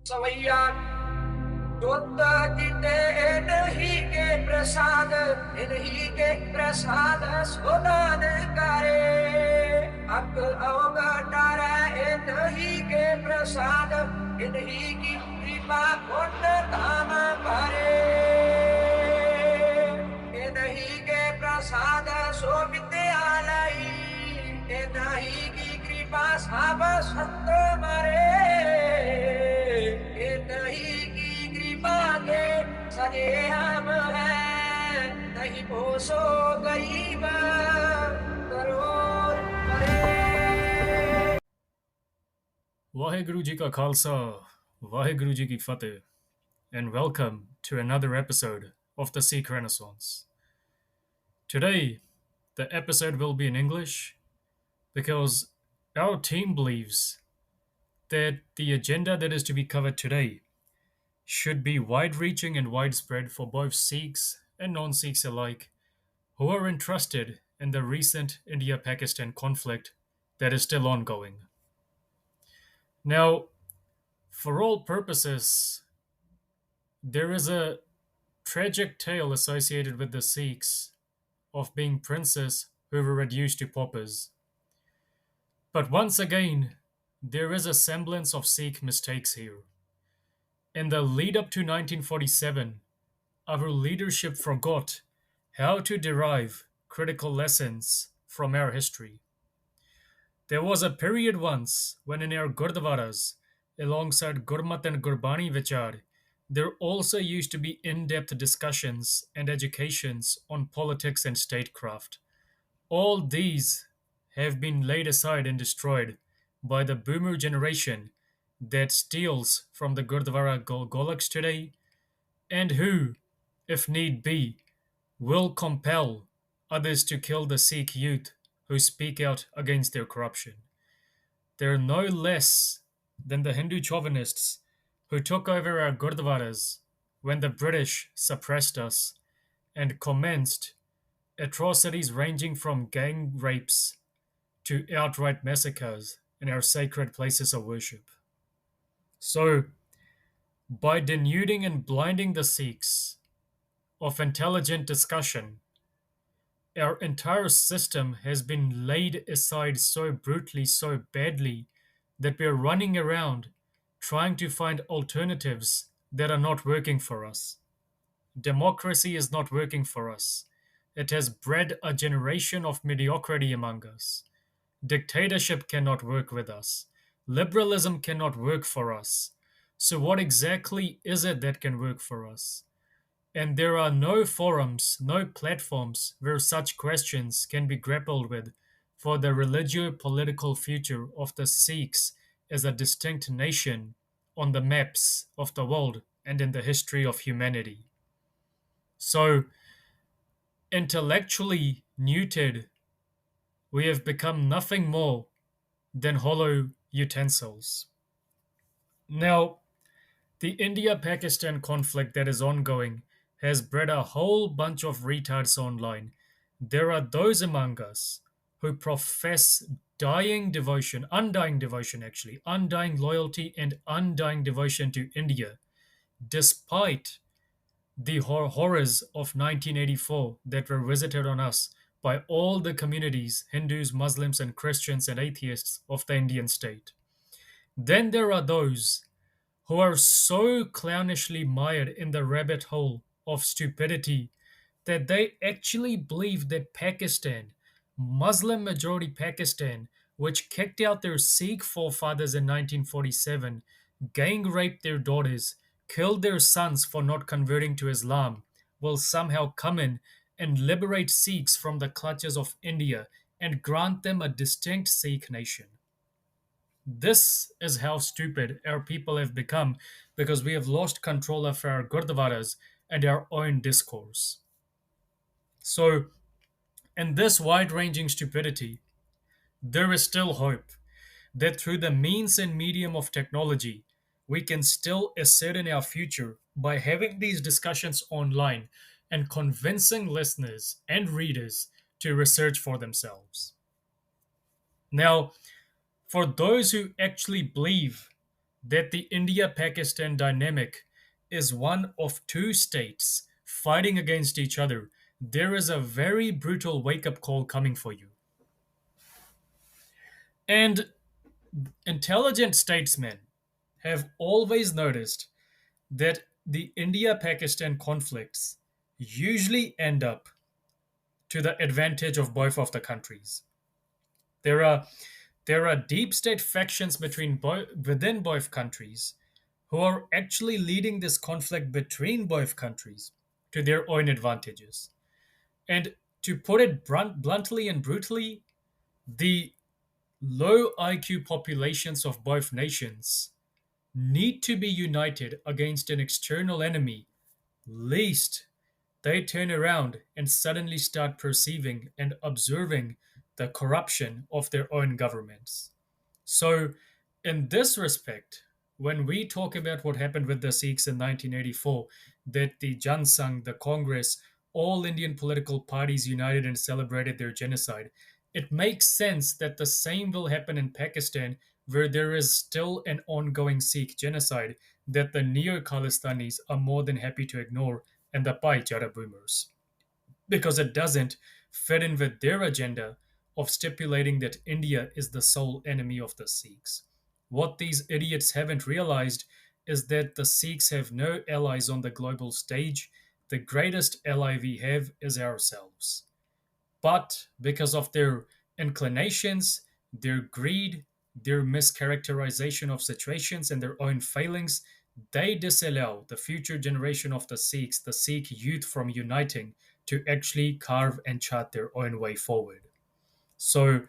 सवैया जोत जीते इन्हीं के प्रसाद इन्हीं के प्रसाद सुदान करे अक अवगटार इन्हीं के प्रसाद इन्हीं की कृपा पुण्य धाम भरे इन्हीं के प्रसाद सो विद्यालय इन्हीं की कृपा सब संत मरे नहीं की कृपा के सजे हम हैं नहीं पोसो गरीब करोड़ मरे। Waheguru Ji Ka Khalsa, Waheguru Ji Ki Fateh, and welcome to another episode of the Sikh Renaissance. Today, the episode will be in English because our team believes that the agenda that is to be covered today should be wide reaching and widespread for both Sikhs and non Sikhs alike who are interested in the recent India Pakistan conflict that is still ongoing. Now, for all purposes, there is a tragic tale associated with the Sikhs of being princes who were reduced to paupers. But once again, there is a semblance of Sikh mistakes here. In the lead up to 1947, our leadership forgot how to derive critical lessons from our history. There was a period once when in our Gurdwaras, alongside Gurmat and Gurbani Vichar, there also used to be in-depth discussions and educations on politics and statecraft. All these have been laid aside and destroyed by the boomer generation that steals from the Gurdwara Golaks today and who, if need be, will compel others to kill the Sikh youth who speak out against their corruption. They're no less than the Hindu chauvinists who took over our Gurdwaras when the British suppressed us and commenced atrocities ranging from gang rapes to outright massacres in our sacred places of worship. So, by denuding and blinding the Sikhs of intelligent discussion, our entire system has been laid aside so brutally, so badly, that we're running around trying to find alternatives that are not working for us. Democracy is not working for us. It has bred a generation of mediocrity among us. Dictatorship cannot work with us. Liberalism cannot work for us. So, what exactly is it that can work for us? And there are no forums, no platforms where such questions can be grappled with for the religio political future of the Sikhs as a distinct nation on the maps of the world and in the history of humanity. So, intellectually neutered, we have become nothing more than hollow utensils. Now, the India Pakistan conflict that is ongoing has bred a whole bunch of retards online. There are those among us who profess undying devotion actually, undying loyalty and undying devotion to India, despite the horrors of 1984 that were visited on us by all the communities, Hindus, Muslims, and Christians and atheists of the Indian state. Then there are those who are so clownishly mired in the rabbit hole of stupidity that they actually believe that Pakistan, Muslim majority Pakistan, which kicked out their Sikh forefathers in 1947, gang raped their daughters, killed their sons for not converting to Islam, will somehow come in and liberate Sikhs from the clutches of India and grant them a distinct Sikh nation. This is how stupid our people have become because we have lost control of our Gurdwaras and our own discourse. So, in this wide ranging stupidity, there is still hope that through the means and medium of technology, we can still assert in our future by having these discussions online and convincing listeners and readers to research for themselves. Now, for those who actually believe that the India Pakistan dynamic is one of two states fighting against each other, there is a very brutal wake up call coming for you. And intelligent statesmen have always noticed that the India Pakistan conflicts usually end up to the advantage of both of the countries. There are there are deep state factions within both countries who are actually leading this conflict between both countries to their own advantages. And to put it bluntly and brutally, the low IQ populations of both nations need to be united against an external enemy, lest they turn around and suddenly start perceiving and observing the corruption of their own governments. So, in this respect, when we talk about what happened with the Sikhs in 1984, that the Jan Sangh, the Congress, all Indian political parties united and celebrated their genocide, it makes sense that the same will happen in Pakistan, where there is still an ongoing Sikh genocide that the neo-Khalistanis are more than happy to ignore and the Chara boomers, because it doesn't fit in with their agenda of stipulating that India is the sole enemy of the Sikhs. What these idiots haven't realized is that the Sikhs have no allies on the global stage. The greatest ally we have is ourselves. But because of their inclinations, their greed, their mischaracterization of situations, and their own failings, they disallow the future generation of the Sikhs, the Sikh youth, from uniting to actually carve and chart their own way forward. So,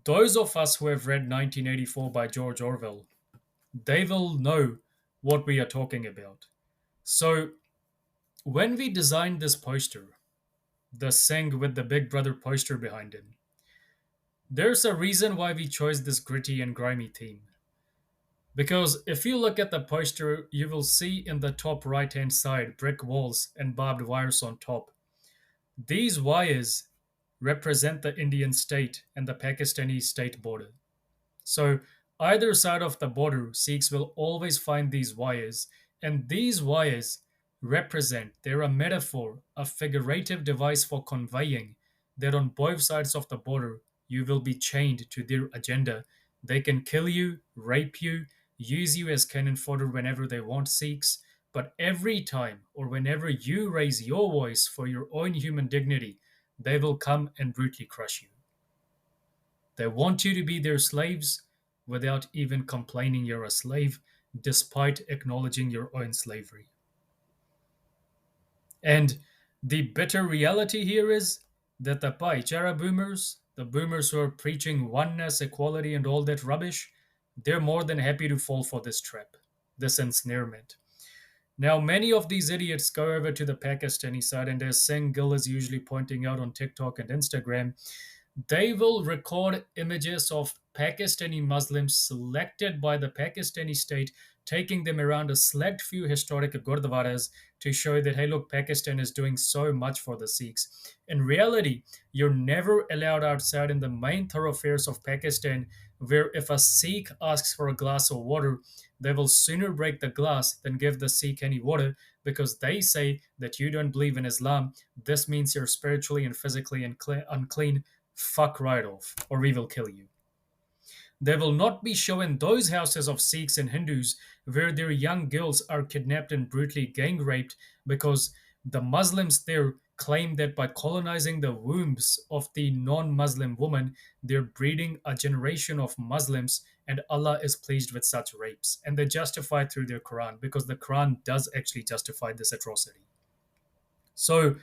those of us who have read 1984 by George Orwell, they will know what we are talking about. So, when we designed this poster, the Singh with the Big Brother poster behind him, there's a reason why we chose this gritty and grimy theme. Because if you look at the poster, you will see in the top right hand side brick walls and barbed wires on top. These wires represent the Indian state and the Pakistani state border. So, either side of the border, Sikhs will always find these wires, and these wires represent, they're a metaphor, a figurative device for conveying that on both sides of the border, you will be chained to their agenda. They can kill you, rape you, use you as cannon fodder whenever they want, Sikhs, but every time or whenever you raise your voice for your own human dignity, they will come and brutally crush you. They want you to be their slaves without even complaining you're a slave, despite acknowledging your own slavery. And the bitter reality here is that the Chara boomers, the boomers who are preaching oneness, equality, and all that rubbish, they're more than happy to fall for this trap, this ensnarement. Now, many of these idiots go over to the Pakistani side, and as Singh Gill is usually pointing out on TikTok and Instagram, they will record images of Pakistani Muslims selected by the Pakistani state, taking them around a select few historic gurdwaras to show that, hey, look, Pakistan is doing so much for the Sikhs. In reality, you're never allowed outside in the main thoroughfares of Pakistan, where if a Sikh asks for a glass of water, they will sooner break the glass than give the Sikh any water, because they say that you don't believe in Islam. This means you're spiritually and physically unclean. Fuck right off, or we will kill you. They will not be shown those houses of Sikhs and Hindus where their young girls are kidnapped and brutally gang raped, because the Muslims there claim that by colonizing the wombs of the non Muslim woman, they're breeding a generation of Muslims, and Allah is pleased with such rapes. And they justify it through their Quran, because the Quran does actually justify this atrocity. So,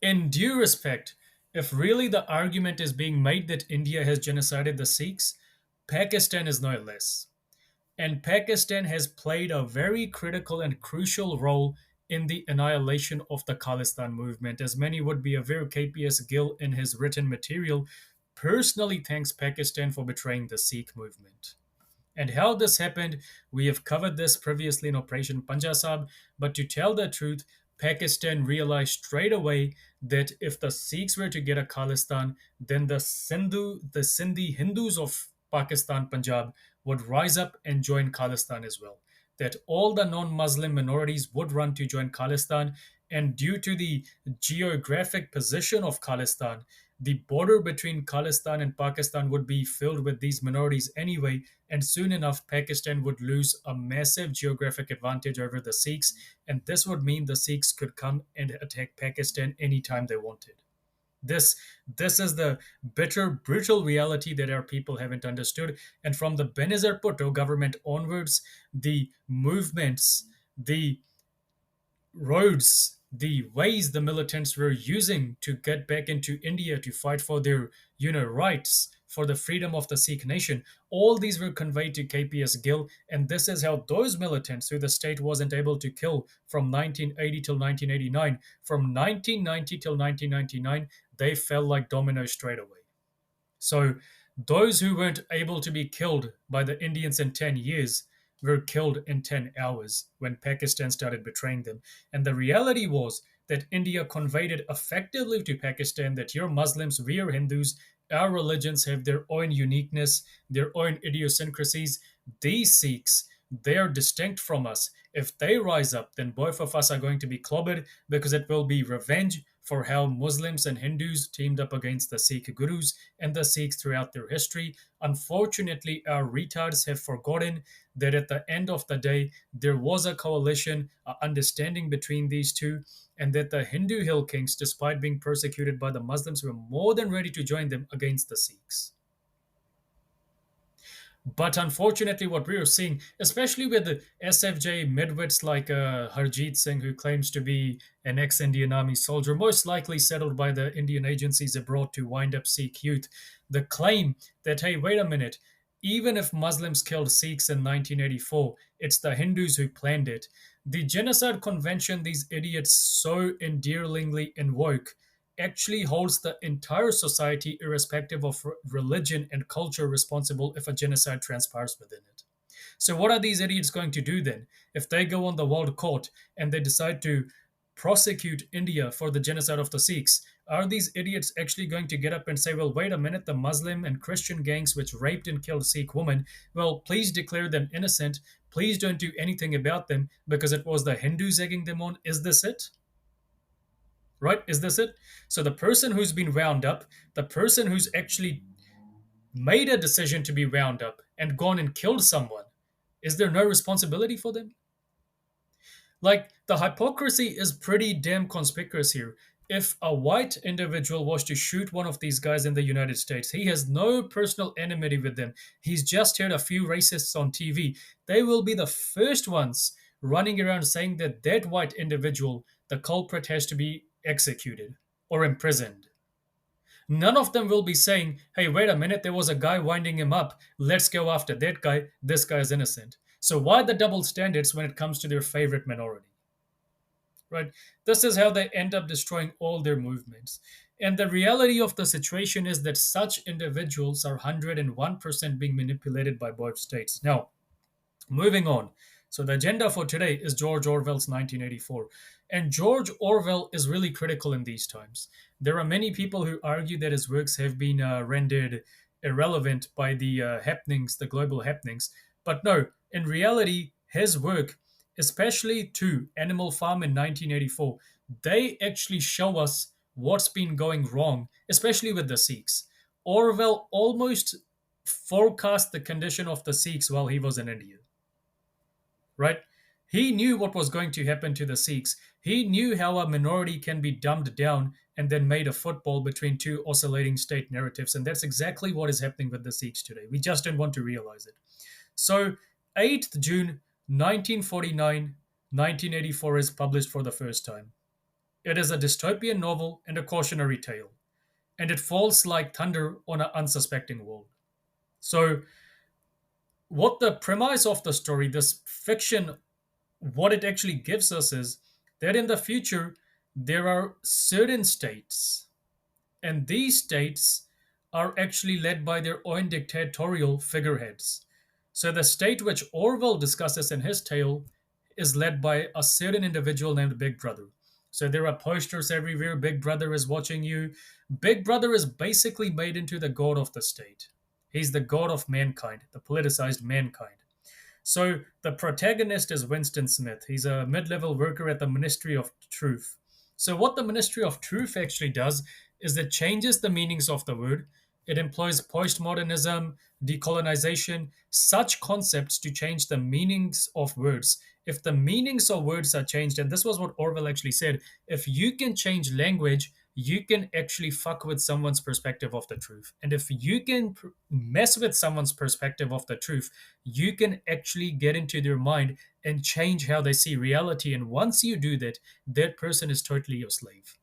in due respect, if really the argument is being made that India has genocided the Sikhs, Pakistan is no less. And Pakistan has played a very critical and crucial role in the annihilation of the Khalistan movement, as many would be aware. KPS Gill, in his written material, personally thanks Pakistan for betraying the Sikh movement. And how this happened, we have covered this previously in Operation Punjab, but to tell the truth, Pakistan realized straight away that if the Sikhs were to get a Khalistan, then the Sindhi Hindus of Pakistan, Punjab, would rise up and join Khalistan as well. That all the non Muslim minorities would run to join Khalistan, and due to the geographic position of Khalistan, the border between Khalistan and Pakistan would be filled with these minorities anyway, and soon enough, Pakistan would lose a massive geographic advantage over the Sikhs, and this would mean the Sikhs could come and attack Pakistan anytime they wanted. This this is the bitter, brutal reality that our people haven't understood. And from the Benazir Bhutto government onwards, the movements, the roads, the ways the militants were using to get back into India to fight for their, rights, for the freedom of the Sikh nation, all these were conveyed to KPS Gill, and this is how those militants who the state wasn't able to kill from 1980 till 1989, from 1990 till 1999, they fell like dominoes straight away. So those who weren't able to be killed by the Indians in 10 years were killed in 10 hours when Pakistan started betraying them. And the reality was that India conveyed it effectively to Pakistan that you're Muslims, we are Hindus, our religions have their own uniqueness, their own idiosyncrasies. These Sikhs, they are distinct from us. If they rise up, then both of us are going to be clobbered because it will be revenge for how Muslims and Hindus teamed up against the Sikh gurus and the Sikhs throughout their history. Unfortunately, our retards have forgotten that at the end of the day, there was a coalition, an understanding between these two, and that the Hindu Hill Kings, despite being persecuted by the Muslims, were more than ready to join them against the Sikhs. But unfortunately, what we are seeing, especially with the SFJ midwits like Harjeet Singh, who claims to be an ex Indian Army soldier, most likely settled by the Indian agencies abroad to wind up Sikh youth, the claim that, hey, wait a minute, even if Muslims killed Sikhs in 1984, it's the Hindus who planned it. The Genocide Convention these idiots so endearingly invoke actually holds the entire society, irrespective of religion and culture, responsible if a genocide transpires within it. So, what are these idiots going to do then? If they go on the world court and they decide to prosecute India for the genocide of the Sikhs, are these idiots actually going to get up and say, well, wait a minute, the Muslim and Christian gangs which raped and killed Sikh women, well, please declare them innocent. Please don't do anything about them because it was the Hindus egging them on. Is this it? Right? Is this it? So the person who's been wound up, the person who's actually made a decision to be wound up and gone and killed someone, is there no responsibility for them? Like, the hypocrisy is pretty damn conspicuous here. If a white individual was to shoot one of these guys in the United States, he has no personal enmity with them. He's just heard a few racists on TV. They will be the first ones running around saying that that white individual, the culprit, has to be executed or imprisoned. None of them will be saying, hey, wait a minute, there was a guy winding him up. Let's go after that guy. This guy is innocent. So why the double standards when it comes to their favorite minority? Right? This is how they end up destroying all their movements. And the reality of the situation is that such individuals are 101% being manipulated by both states. Now, moving on. So the agenda for today is George Orwell's 1984. And George Orwell is really critical in these times. There are many people who argue that his works have been rendered irrelevant by the happenings, the global happenings. But no, in reality, his work, especially to Animal Farm in 1984, they actually show us what's been going wrong, especially with the Sikhs. Orwell almost forecast the condition of the Sikhs while he was in India, right? He knew what was going to happen to the Sikhs. He knew how a minority can be dumbed down and then made a football between two oscillating state narratives. And that's exactly what is happening with the Sikhs today. We just don't want to realize it. So, 8th June 1949, 1984 is published for the first time. It is a dystopian novel and a cautionary tale, and it falls like thunder on an unsuspecting world. So, what the premise of the story, this fiction, what it actually gives us is that in the future, there are certain states, and these states are actually led by their own dictatorial figureheads. So, the state which Orwell discusses in his tale is led by a certain individual named Big Brother. So, there are posters everywhere. Big Brother is watching you. Big Brother is basically made into the god of the state. He's the god of mankind, the politicized mankind. So the protagonist is Winston Smith. He's a mid level worker at the Ministry of Truth. So, what the Ministry of Truth actually does is it changes the meanings of the word. It employs postmodernism, decolonization, such concepts to change the meanings of words. If the meanings of words are changed, and this was what Orwell actually said, if you can change language, you can actually fuck with someone's perspective of the truth. And if you can mess with someone's perspective of the truth, you can actually get into their mind and change how they see reality. And once you do that, that person is totally your slave,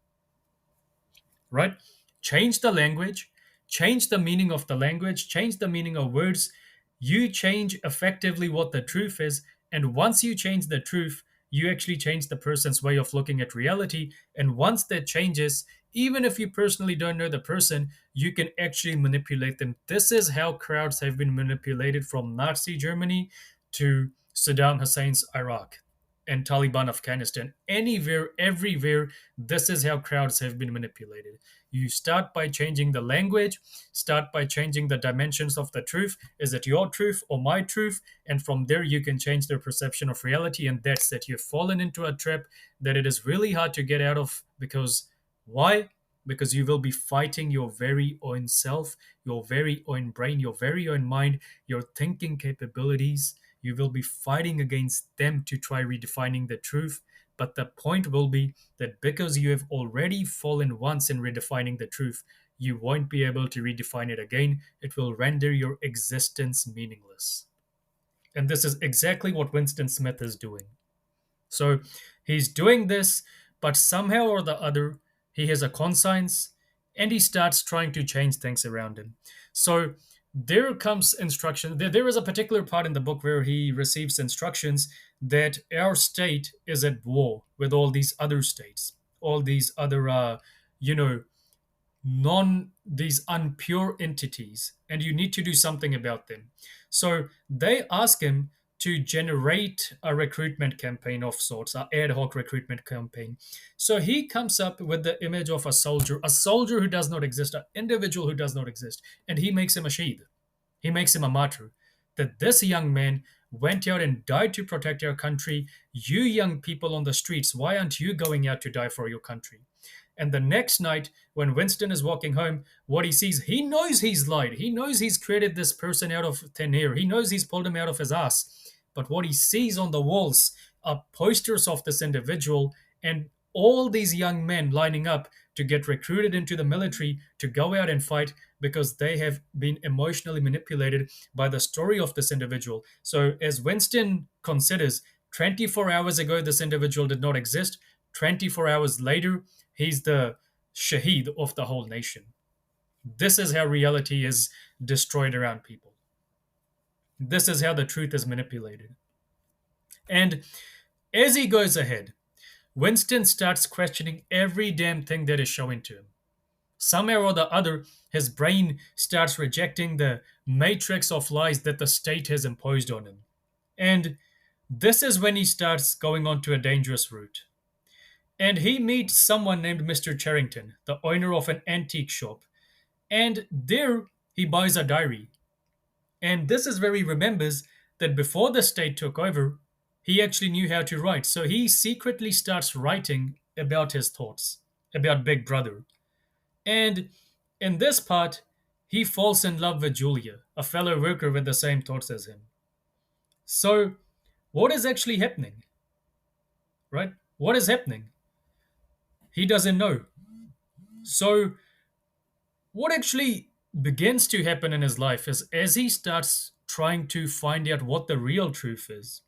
right? Change the language, change the meaning of the language, change the meaning of words. You change effectively what the truth is. And once you change the truth, you actually change the person's way of looking at reality. And once that changes, even if you personally don't know the person, you can actually manipulate them. This is how crowds have been manipulated from Nazi Germany to Saddam Hussein's Iraq and Taliban Afghanistan. Anywhere, everywhere, this is how crowds have been manipulated. You start by changing the language, start by changing the dimensions of the truth. Is it your truth or my truth? And from there, you can change their perception of reality. And that's that. You've fallen into a trap that it is really hard to get out of. Because why? Because you will be fighting your very own self, your very own brain, your very own mind, your thinking capabilities. You will be fighting against them to try redefining the truth. But the point will be that because you have already fallen once in redefining the truth, you won't be able to redefine it again. It will render your existence meaningless. And this is exactly what Winston Smith is doing. So he's doing this, but somehow or the other, he has a conscience and he starts trying to change things around him. So there comes instruction. There is a particular part in the book where he receives instructions that our state is at war with all these other states, all these other, you know, these unpure entities, and you need to do something about them. So they ask him to generate a recruitment campaign of sorts, an ad hoc recruitment campaign. So he comes up with the image of a soldier who does not exist, an individual who does not exist, and he makes him a shaheed. He makes him a martyr. That this young man went out and died to protect our country. You young people on the streets, why aren't you going out to die for your country? And the next night, when Winston is walking home, what he sees, he knows he's lied. He knows he's created this person out of thin air. He knows he's pulled him out of his ass. But what he sees on the walls are posters of this individual and all these young men lining up to get recruited into the military to go out and fight because they have been emotionally manipulated by the story of this individual. So, as Winston considers, 24 hours ago, this individual did not exist. 24 hours later, he's the shaheed of the whole nation. This is how reality is destroyed around people. This is how the truth is manipulated. And as he goes ahead, Winston starts questioning every damn thing that is shown to him. Somehow or the other, his brain starts rejecting the matrix of lies that the state has imposed on him. And this is when he starts going on to a dangerous route. And he meets someone named Mr. Charrington, the owner of an antique shop. And there he buys a diary. And this is where he remembers that before the state took over, he actually knew how to write. So he secretly starts writing about his thoughts, about Big Brother. And in this part, he falls in love with Julia, a fellow worker with the same thoughts as him. So, what is actually happening? Right? What is happening? He doesn't know. So, what actually begins to happen in his life is as he starts trying to find out what the real truth is,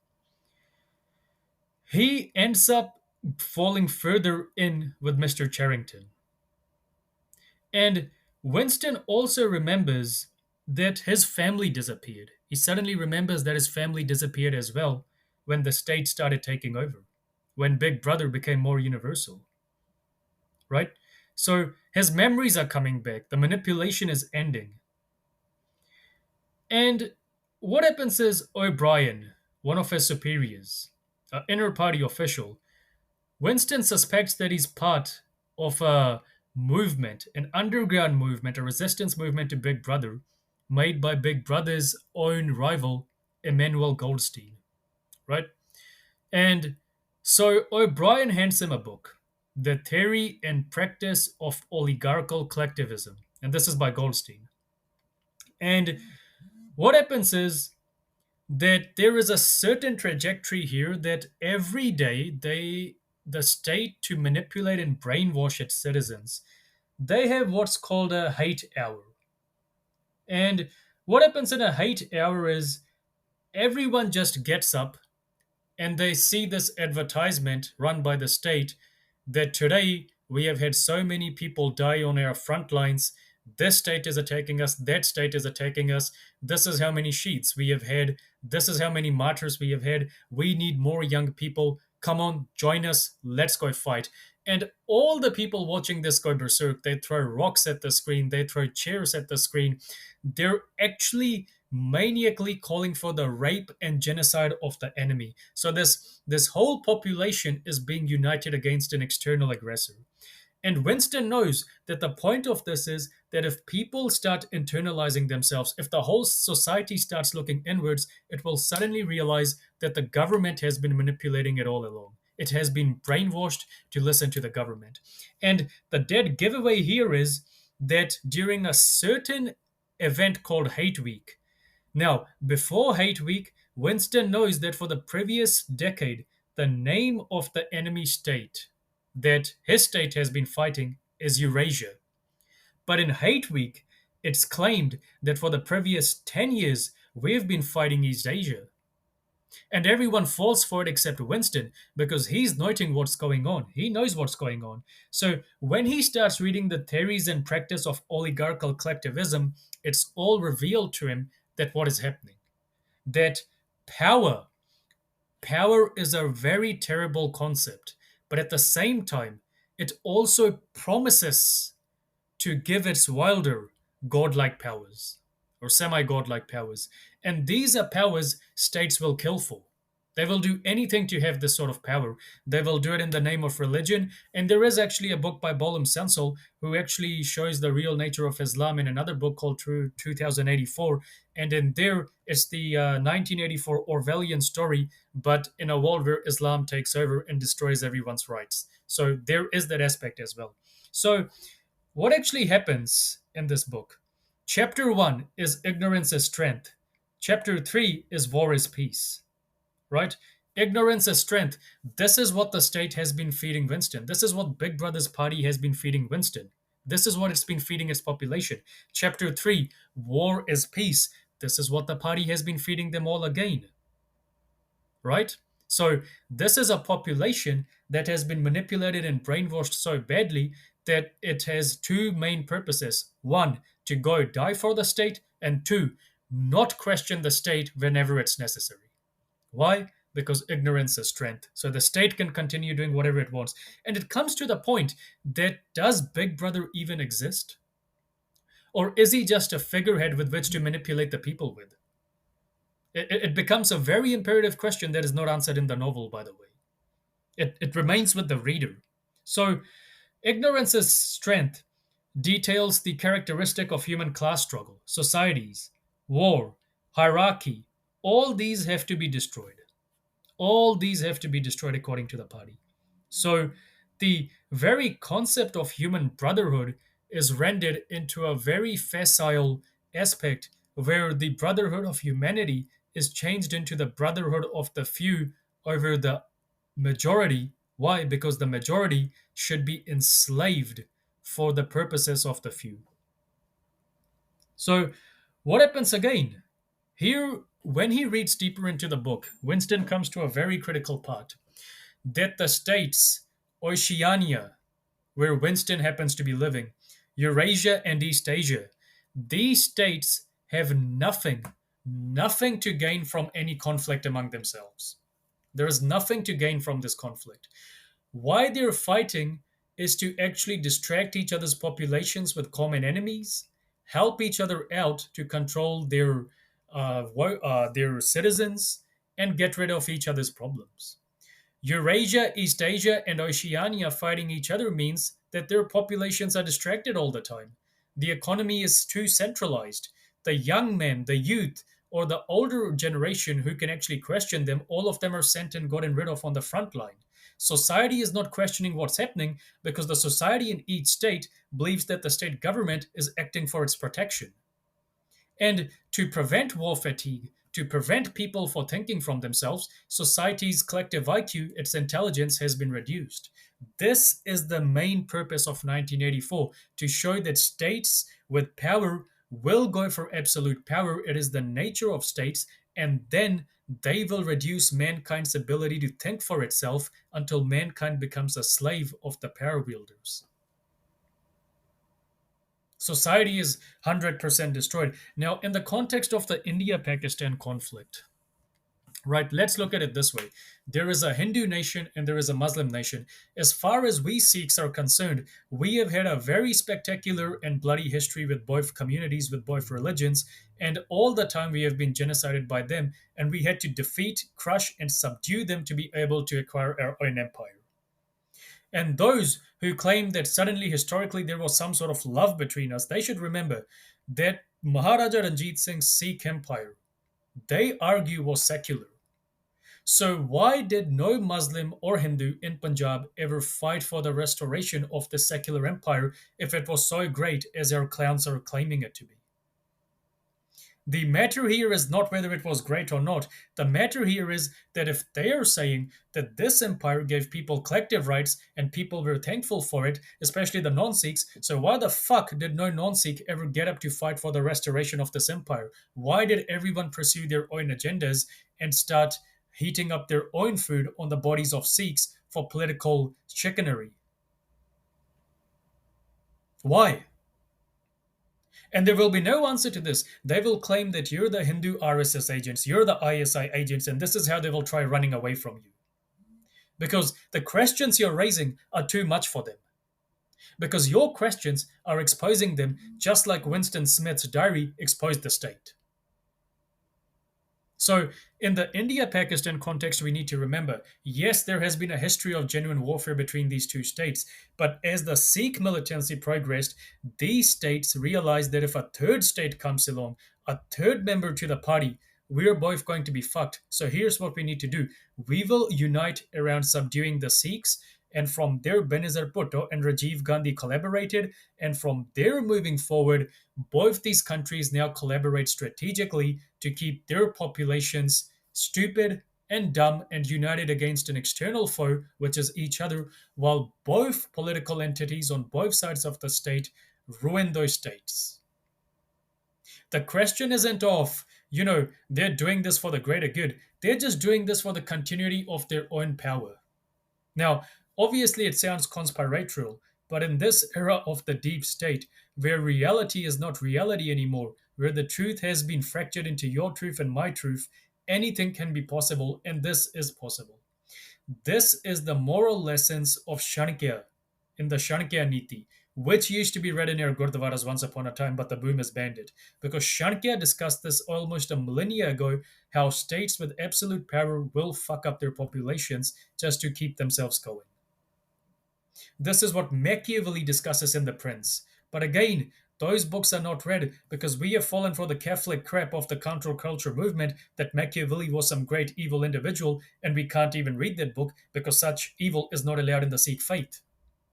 he ends up falling further in with Mr. Charrington. And Winston also remembers that his family disappeared. He suddenly remembers that his family disappeared as well when the state started taking over, when Big Brother became more universal, right? So his memories are coming back. The manipulation is ending. And what happens is O'Brien, one of his superiors, an inner party official, Winston suspects that he's part of a movement, an underground movement, a resistance movement to Big Brother, made by Big Brother's own rival, Emmanuel Goldstein, right? And so O'Brien hands him a book, The Theory and Practice of Oligarchical Collectivism. And this is by Goldstein. And what happens is that there is a certain trajectory here that every day the state, to manipulate and brainwash its citizens, they have what's called a hate hour. And what happens in a hate hour is everyone just gets up and they see this advertisement run by the state that today we have had so many people die on our front lines. This state is attacking us, that state is attacking us. This is how many sheets we have had. This is how many martyrs we have had. We need more young people. Come on, join us. Let's go fight. And all the people watching this go berserk. They throw rocks at the screen, they throw chairs at the screen. They're actually maniacally calling for the rape and genocide of the enemy. So this whole population is being united against an external aggressor. And Winston knows that the point of this is that if people start internalizing themselves, if the whole society starts looking inwards, it will suddenly realize that the government has been manipulating it all along. It has been brainwashed to listen to the government. And the dead giveaway here is that during a certain event called Hate Week, now, before Hate Week, Winston knows that for the previous decade, the name of the enemy state that his state has been fighting is Eurasia. But in Hate Week, it's claimed that for the previous 10 years, we've been fighting East Asia. And everyone falls for it except Winston because he's noting what's going on. He knows what's going on. So when he starts reading the theories and practice of oligarchical collectivism, it's all revealed to him that what is happening. That power, power is a very terrible concept, but at the same time, it also promises to give its wilder godlike powers or semi godlike powers. And these are powers states will kill for. They will do anything to have this sort of power. They will do it in the name of religion. And there is actually a book by Bolam Sansal who actually shows the real nature of Islam in another book called 2084. And in there, it's the 1984 Orwellian story, but in a world where Islam takes over and destroys everyone's rights. So there is that aspect as well. So what actually happens in this book? Chapter 1 is Ignorance is Strength. Chapter 3 is War is Peace. Right? Ignorance is strength. This is what the state has been feeding Winston. This is what Big Brother's party has been feeding Winston. This is what it's been feeding its population. Chapter 3, War is Peace. This is what the party has been feeding them all again. Right? So this is a population that has been manipulated and brainwashed so badly that it has two main purposes. One, to go die for the state, and two, not question the state whenever it's necessary. Why? Because ignorance is strength. So the state can continue doing whatever it wants. And it comes to the point that does Big Brother even exist? Or is he just a figurehead with which to manipulate the people with? It becomes a very imperative question that is not answered in the novel, by the way. It remains with the reader. So, ignorance is strength details the characteristic of human class struggle, societies, war, hierarchy. All these have to be destroyed. All these have to be destroyed according to the party. So the very concept of human brotherhood is rendered into a very facile aspect where the brotherhood of humanity is changed into the brotherhood of the few over the majority. Why? Because the majority should be enslaved for the purposes of the few. So, what happens again? Here, when he reads deeper into the book, Winston comes to a very critical part that the states, Oceania, where Winston happens to be living, Eurasia and East Asia, these states have nothing to gain from any conflict among themselves. There is nothing to gain from this conflict. Why they're fighting is to actually distract each other's populations with common enemies, help each other out to control their citizens, and get rid of each other's problems. Eurasia, East Asia, and Oceania fighting each other means that their populations are distracted all the time. The economy is too centralized. the young men, the youth, or the older generation who can actually question them, all of them are sent and gotten rid of on the front line. Society is not questioning what's happening because the society in each state believes that the state government is acting for its protection. And to prevent war fatigue, to prevent people for thinking from themselves, society's collective IQ, its intelligence, has been reduced. This is the main purpose of 1984 to show that states with power will go for absolute power. It is the nature of states, and then they will reduce mankind's ability to think for itself until mankind becomes a slave of the power wielders. Society is 100% destroyed. Now, in the context of the India Pakistan conflict, right, let's look at it this way. There is a Hindu nation and there is a Muslim nation. As far as we Sikhs are concerned, we have had a very spectacular and bloody history with both communities, with both religions, and all the time we have been genocided by them, and we had to defeat, crush, and subdue them to be able to acquire our own empire. And those who claim that suddenly historically there was some sort of love between us, they should remember that Maharaja Ranjit Singh's Sikh empire, they argue, was secular. So why did no Muslim or Hindu in Punjab ever fight for the restoration of the secular empire if it was so great as our clowns are claiming it to be? The matter here is not whether it was great or not. The matter here is that if they are saying that this empire gave people collective rights and people were thankful for it, especially the non Sikhs, so why the fuck did no non Sikh ever get up to fight for the restoration of this empire? Why did everyone pursue their own agendas and start heating up their own food on the bodies of Sikhs for political chicanery? Why? And there will be no answer to this. They will claim that you're the Hindu RSS agents, you're the ISI agents, and this is how they will try running away from you. Because the questions you're raising are too much for them. Because your questions are exposing them just like Winston Smith's diary exposed the state. So, in the India Pakistan context, we need to remember yes, there has been a history of genuine warfare between these two states, but as the Sikh militancy progressed, these states realized that if a third state comes along, a third member to the party, we're both going to be fucked. So, here's what we need to do we will unite around subduing the Sikhs. And from there, Benazir Bhutto and Rajiv Gandhi collaborated. And from there, moving forward, both these countries now collaborate strategically to keep their populations stupid and dumb and united against an external foe, which is each other, while both political entities on both sides of the state ruin those states. The question isn't of, they're doing this for the greater good. They're just doing this for the continuity of their own power. Now, obviously, it sounds conspiratorial, but in this era of the deep state, where reality is not reality anymore, where the truth has been fractured into your truth and my truth, anything can be possible, and this is possible. This is the moral lessons of Shankya in the Shankya Niti, which used to be read in our Gurdwaras once upon a time, but the boom has banned it. Because Shankya discussed this almost a millennia ago, how states with absolute power will fuck up their populations just to keep themselves going. This is what Machiavelli discusses in The Prince. But again, those books are not read because we have fallen for the Catholic crap of the counterculture movement that Machiavelli was some great evil individual, and we can't even read that book because such evil is not allowed in the Sikh faith.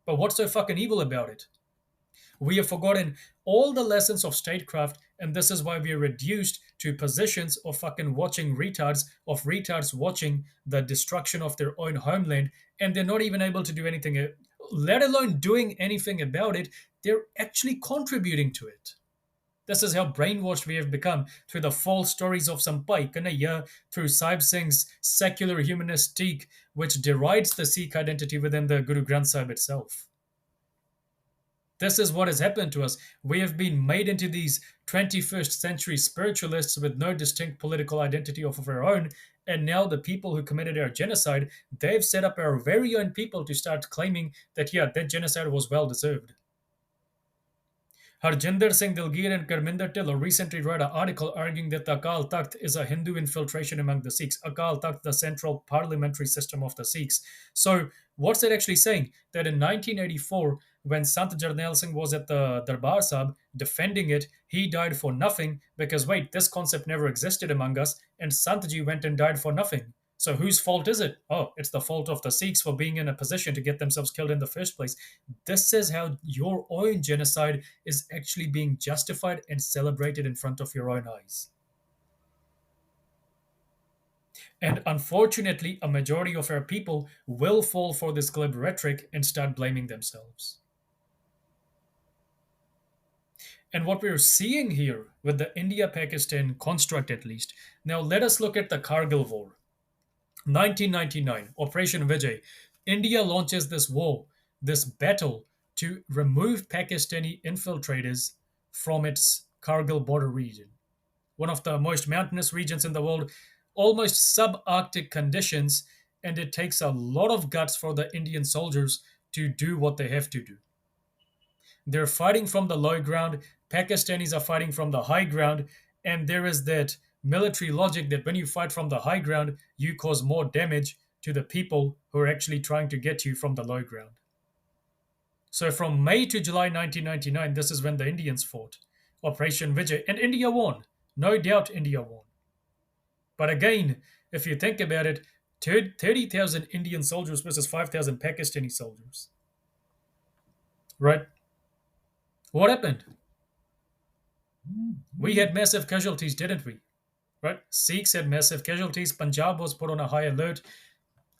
But what's so fucking evil about it? We have forgotten all the lessons of statecraft, and this is why we are reduced to positions of fucking watching retards, of retards watching the destruction of their own homeland, and they're not even able to do anything, let alone doing anything about it. They're actually contributing to it. This is how brainwashed we have become through the false stories of Sampai Kanaya, through Sahib Singh's secular humanistique, which derides the Sikh identity within the Guru Granth Sahib itself. This is what has happened to us. We have been made into these 21st century spiritualists with no distinct political identity of our own. And now the people who committed our genocide, they've set up our very own people to start claiming that, yeah, that genocide was well deserved. Harjinder Singh Dilgir and Karminder Tillor recently wrote an article arguing that the Akal Takht is a Hindu infiltration among the Sikhs. Akal Takht, the central parliamentary system of the Sikhs. So what's that actually saying? That in 1984, when Sant Jarnail Singh was at the Darbar Sahib defending it, he died for nothing because, wait, this concept never existed among us, and Santji went and died for nothing. So whose fault is it? Oh, it's the fault of the Sikhs for being in a position to get themselves killed in the first place. This is how your own genocide is actually being justified and celebrated in front of your own eyes. And unfortunately, a majority of our people will fall for this glib rhetoric and start blaming themselves. And what we're seeing here with the India Pakistan construct, at least, now let us look at the Kargil War. 1999, Operation Vijay. India launches this war, this battle to remove Pakistani infiltrators from its Kargil border region, one of the most mountainous regions in the world, almost subarctic conditions, and it takes a lot of guts for the Indian soldiers to do what they have to do. They're fighting from the low ground, Pakistanis are fighting from the high ground, and there is that military logic that when you fight from the high ground, you cause more damage to the people who are actually trying to get you from the low ground. So from May to July 1999, this is when the Indians fought. Operation Vijay, and India won. No doubt India won. But again, if you think about it, 30,000 Indian soldiers versus 5,000 Pakistani soldiers. Right? What happened? We had massive casualties, didn't we? Right? Sikhs had massive casualties. Punjab was put on a high alert.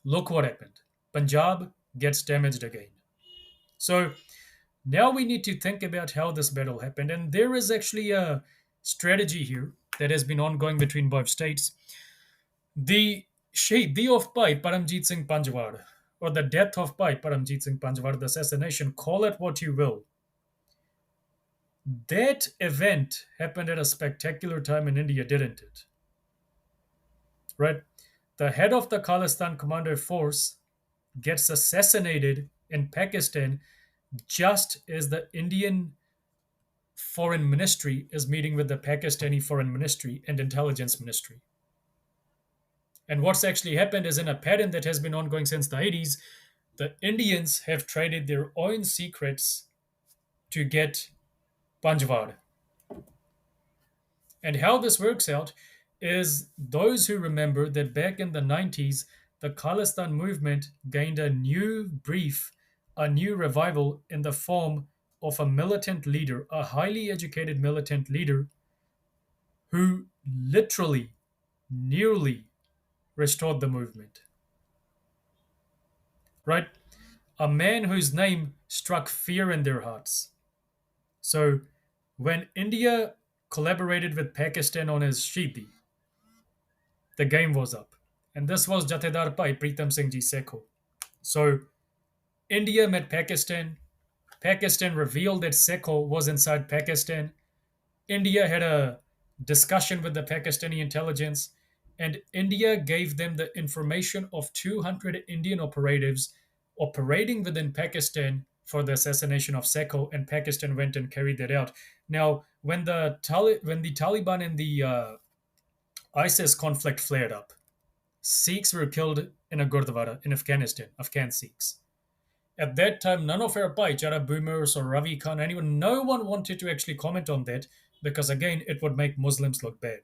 Look what happened. Punjab gets damaged again. So now we need to think about how this battle happened. And there is actually a strategy here that has been ongoing between both states. The Shahidi of Bhai Paramjit Singh Panjwar, or the death of Bhai Paramjit Singh Panjwar, the assassination, call it what you will. That event happened at a spectacular time in India, didn't it? Right? The head of the Khalistan commando force gets assassinated in Pakistan just as the Indian foreign ministry is meeting with the Pakistani foreign ministry and intelligence ministry. And what's actually happened is in a pattern that has been ongoing since the 80s, the Indians have traded their own secrets to get Panjwar. And how this works out is those who remember that back in the 90s, the Khalistan movement gained a new brief, a new revival in the form of a militant leader, a highly educated militant leader who literally, nearly restored the movement. Right? A man whose name struck fear in their hearts. So when India collaborated with Pakistan on his Shahidi, the game was up. And this was Jathedar Pai Pritam Singh Ji Sekho. So India met Pakistan. Pakistan revealed that Sekho was inside Pakistan. India had a discussion with the Pakistani intelligence, and India gave them the information of 200 Indian operatives operating within Pakistan for the assassination of Sekho, and Pakistan went and carried that out. Now, when the Taliban and the ISIS conflict flared up, Sikhs were killed in a Gurdwara in Afghanistan, Afghan Sikhs. At that time, none of our Bhaichara boomers or Ravi Khan, anyone, no one wanted to actually comment on that because, again, it would make Muslims look bad.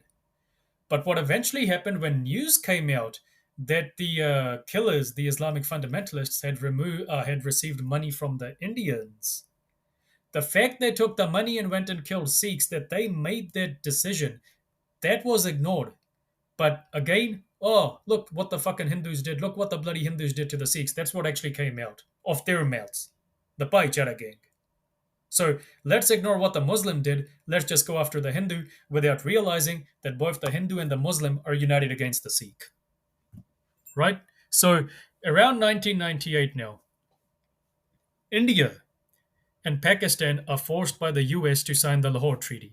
But what eventually happened when news came out that the killers, the Islamic fundamentalists, had received money from the Indians, the fact they took the money and went and killed Sikhs, that they made that decision, that was ignored. But again, oh, look what the fucking Hindus did. Look what the bloody Hindus did to the Sikhs. That's what actually came out of their mouths. The Bhaichara gang. So let's ignore what the Muslim did. Let's just go after the Hindu without realizing that both the Hindu and the Muslim are united against the Sikh. Right? So around 1998 now, India and Pakistan are forced by the US to sign the Lahore Treaty,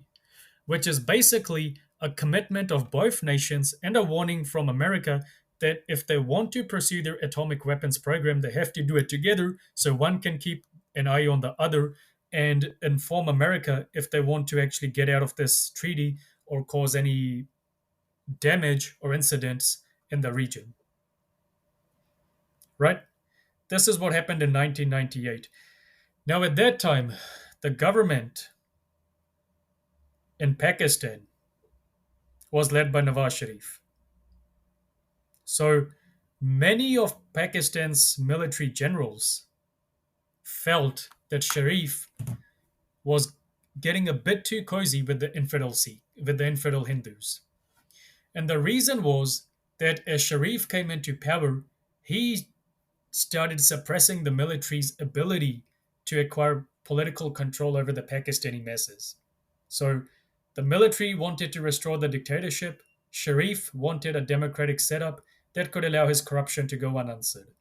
which is basically a commitment of both nations and a warning from America that if they want to pursue their atomic weapons program, they have to do it together so one can keep an eye on the other and inform America if they want to actually get out of this treaty or cause any damage or incidents in the region. Right? This is what happened in 1998. Now, at that time, the government in Pakistan was led by Nawaz Sharif. So many of Pakistan's military generals felt that Sharif was getting a bit too cozy with the with the infidel Hindus. And the reason was that as Sharif came into power, he started suppressing the military's ability to acquire political control over the Pakistani masses. So the military wanted to restore the dictatorship. Sharif wanted a democratic setup that could allow his corruption to go unanswered.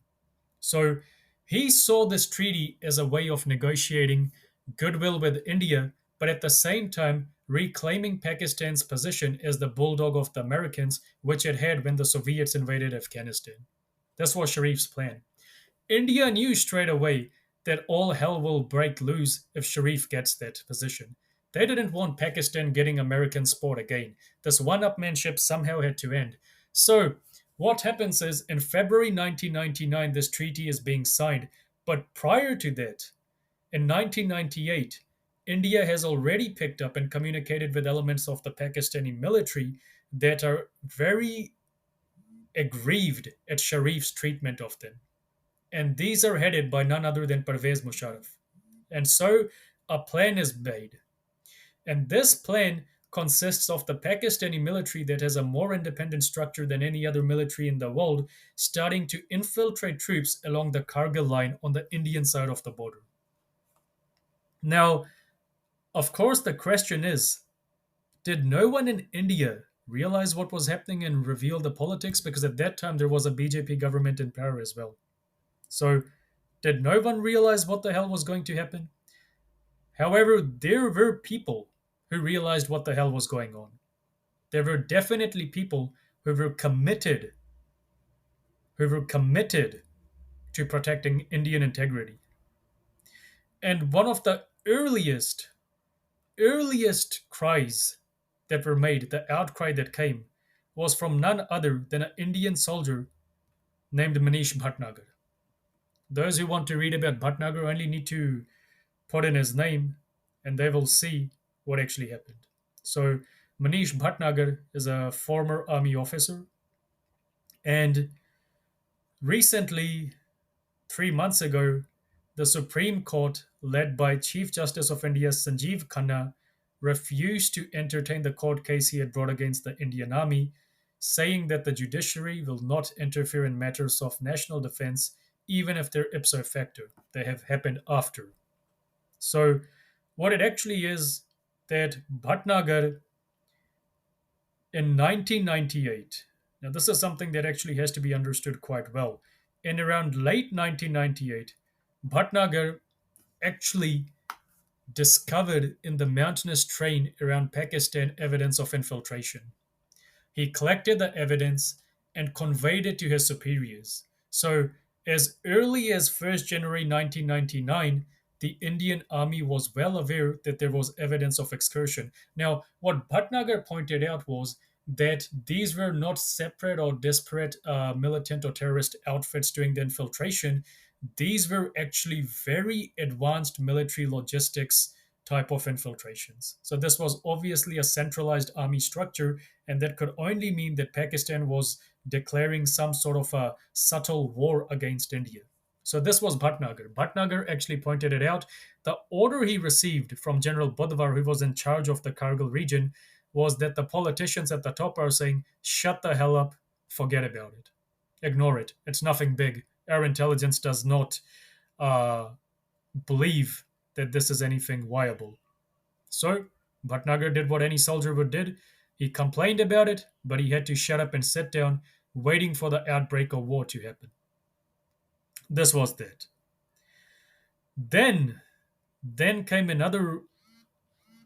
So he saw this treaty as a way of negotiating goodwill with India, but at the same time reclaiming Pakistan's position as the bulldog of the Americans, which it had when the Soviets invaded Afghanistan. This was Sharif's plan. India knew straight away that all hell will break loose if Sharif gets that position. They didn't want Pakistan getting American sport again. This one upmanship somehow had to end. So, what happens is in February 1999, this treaty is being signed. But prior to that, in 1998, India has already picked up and communicated with elements of the Pakistani military that are very aggrieved at Sharif's treatment of them, and these are headed by none other than Pervez Musharraf. And so a plan is made. And this plan consists of the Pakistani military that has a more independent structure than any other military in the world, starting to infiltrate troops along the Kargil line on the Indian side of the border. Now, of course, the question is, did no one in India realize what was happening and reveal the politics? Because at that time there was a BJP government in power as well. So, did no one realize what the hell was going to happen? However, there were people who realized what the hell was going on. There were definitely people who were committed to protecting Indian integrity. And one of the earliest cries that were made, the outcry that came, was from none other than an Indian soldier named Manish Bhatnagar. Those who want to read about Bhatnagar only need to put in his name and they will see what actually happened. So, Manish Bhatnagar is a former army officer, and recently, 3 months ago, the Supreme Court, led by Chief Justice of India Sanjeev Khanna, refused to entertain the court case he had brought against the Indian Army, saying that the judiciary will not interfere in matters of national defense, even if they're ipso facto. They have happened after. So, what it actually is that Bhatnagar in 1998, now this is something that actually has to be understood quite well. In around late 1998, Bhatnagar actually discovered in the mountainous terrain around Pakistan evidence of infiltration. He collected the evidence and conveyed it to his superiors. So, as early as 1st January 1999, the Indian army was well aware that there was evidence of excursion. Now, what Bhatnagar pointed out was that these were not separate or disparate militant or terrorist outfits doing the infiltration. These were actually very advanced military logistics type of infiltrations. So this was obviously a centralized army structure, and that could only mean that Pakistan was declaring some sort of a subtle war against India. So this was Bhatnagar. Bhatnagar actually pointed it out. The order he received from General Budhwar, who was in charge of the Kargil region, was that the politicians at the top are saying, shut the hell up, forget about it. Ignore it. It's nothing big. Our intelligence does not believe that this is anything viable. So, Bhatnagar did what any soldier would did. He complained about it, but he had to shut up and sit down, waiting for the outbreak of war to happen. This was that. Then, then came another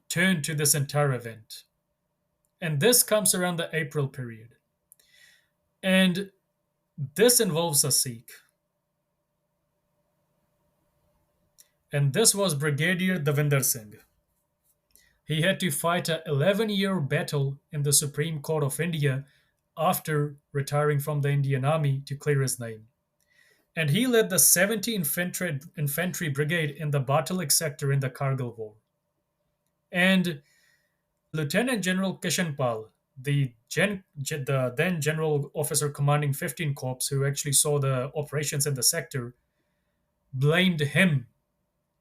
turn to this entire event. And this comes around the April period. And this involves a Sikh. And this was Brigadier Davinder Singh. He had to fight an 11-year battle in the Supreme Court of India after retiring from the Indian Army to clear his name. and he led the 70th Infantry Brigade in the Batalik sector in the Kargil War. And Lieutenant General Kishanpal, the then General Officer commanding 15 Corps, who actually saw the operations in the sector, blamed him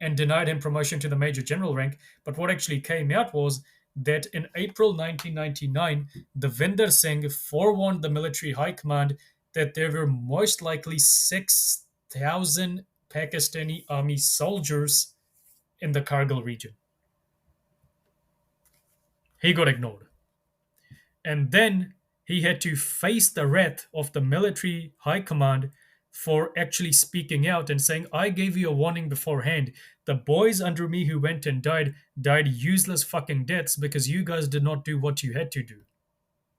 and denied him promotion to the Major General rank. But what actually came out was that in April 1999, Devinder Singh forewarned the military high command that there were most likely 6,000 Pakistani army soldiers in the Kargil region. He got ignored. And then he had to face the wrath of the military high command for actually speaking out and saying, I gave you a warning beforehand. The boys under me who went and died useless fucking deaths because you guys did not do what you had to do.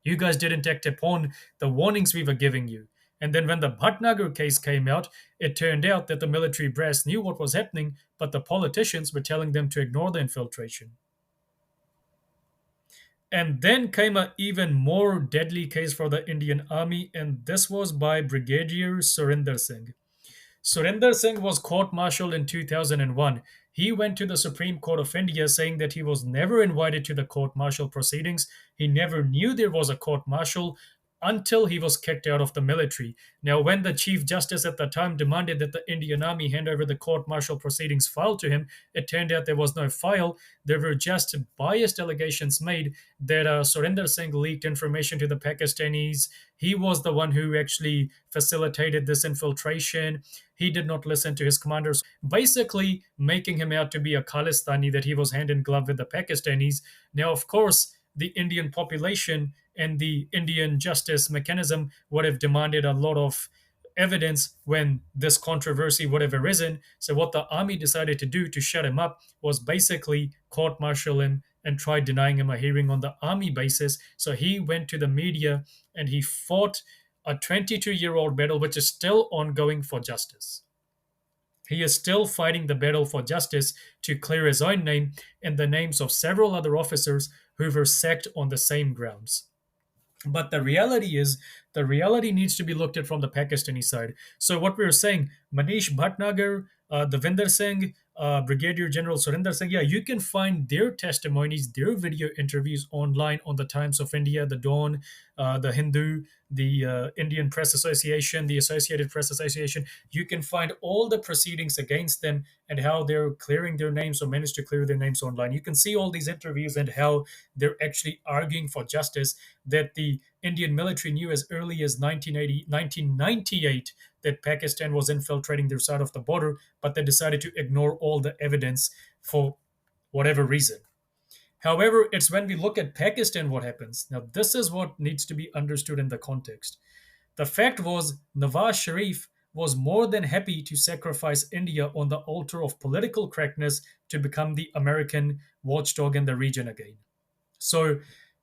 You guys didn't act upon the warnings we were giving you. And then when the Bhatnagar case came out, it turned out that the military brass knew what was happening, but the politicians were telling them to ignore the infiltration. And then came an even more deadly case for the Indian army, and this was by Brigadier Surinder Singh. Surinder Singh was court martialed in 2001. He went to the Supreme Court of India saying that he was never invited to the court martial proceedings. He never knew there was a court martial until he was kicked out of the military. Now, when the Chief Justice at the time demanded that the Indian Army hand over the court martial proceedings file to him, it turned out there was no file. There were just biased allegations made that Surinder Singh leaked information to the Pakistanis. He was the one who actually facilitated this infiltration. He did not listen to his commanders, basically making him out to be a Khalistani, that he was hand in glove with the Pakistanis. Now, of course, the Indian population and the Indian justice mechanism would have demanded a lot of evidence when this controversy would have arisen. So, what the army decided to do to shut him up was basically court martial him and try denying him a hearing on the army basis. So, he went to the media and he fought a 22-year-old battle, which is still ongoing, for justice. He is still fighting the battle for justice to clear his own name and the names of several other officers who were sacked on the same grounds. But the reality is, the reality needs to be looked at from the Pakistani side. So what we were saying, Manish Bhatnagar, Devinder Singh, Brigadier General Surinder Singh, yeah, you can find their testimonies, their video interviews online on the Times of India, the Dawn, the Hindu, the Indian Press Association, the Associated Press Association. You can find all the proceedings against them and how they're clearing their names or managed to clear their names online. You can see all these interviews and how they're actually arguing for justice, that the Indian military knew as early as 1998 that Pakistan was infiltrating their side of the border, but they decided to ignore all the evidence for whatever reason. However, it's when we look at Pakistan what happens. Now, this is what needs to be understood in the context. The fact was, Nawaz Sharif was more than happy to sacrifice India on the altar of political correctness to become the American watchdog in the region again. So,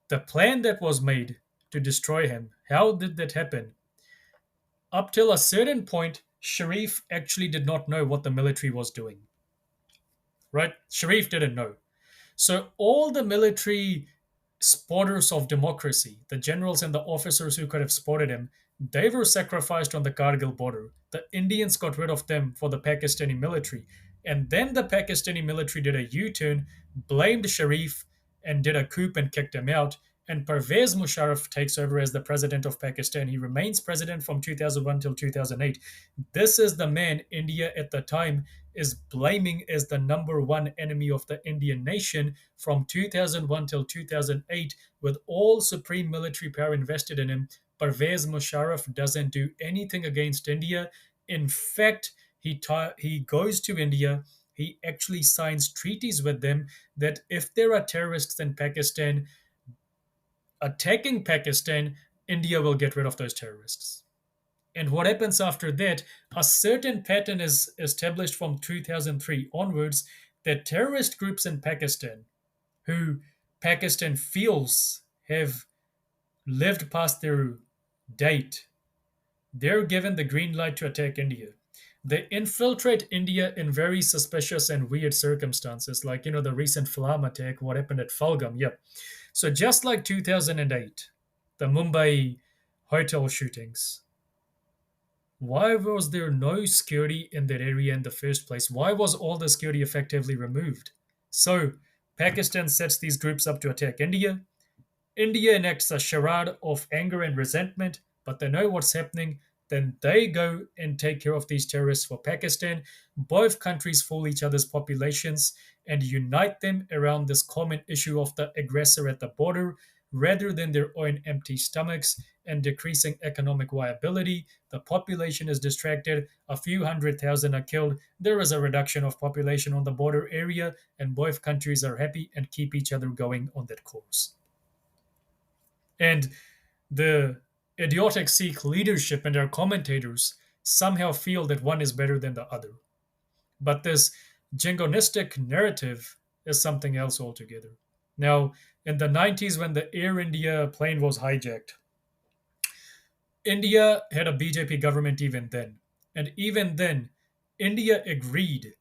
the plan that was made to destroy him, how did that happen? Up till a certain point, Sharif actually did not know what the military was doing. Right? Sharif didn't know. So all the military spotters of democracy, the generals and the officers who could have spotted him, they were sacrificed on the Kargil border. The Indians got rid of them for the Pakistani military. And then the Pakistani military did a U turn, blamed Sharif, and did a coup and kicked him out. And Pervez Musharraf takes over as the president of Pakistan. He remains president from 2001 till 2008. This is the man India at the time is blaming as the number one enemy of the Indian nation from 2001 till 2008, with all supreme military power invested in him. Pervez Musharraf doesn't do anything against India. In fact, he goes to India. He actually signs treaties with them that if there are terrorists in Pakistan attacking Pakistan, India will get rid of those terrorists. And what happens after that, a certain pattern is established from 2003 onwards, that terrorist groups in Pakistan, who Pakistan feels have lived past their date, they're given the green light to attack India. They infiltrate India in very suspicious and weird circumstances, like, the recent Flam attack, what happened at Falgam. Yep. So just like 2008, the Mumbai hotel shootings, Why was there no security in that area in the first place? Why was all the security effectively removed? So, Pakistan sets these groups up to attack India. India enacts a charade of anger and resentment, but they know what's happening. Then they go and take care of these terrorists for Pakistan. Both countries fool each other's populations and unite them around this common issue of the aggressor at the border rather than their own empty stomachs and decreasing economic viability. The population is distracted. A few 100,000 are killed. There is a reduction of population on the border area, and both countries are happy and keep each other going on that course. And the idiotic Sikh leadership and their commentators somehow feel that one is better than the other. But this jingoistic narrative is something else altogether. Now, in the 90s, when the Air India plane was hijacked, India had a BJP government even then. And even then, India agreed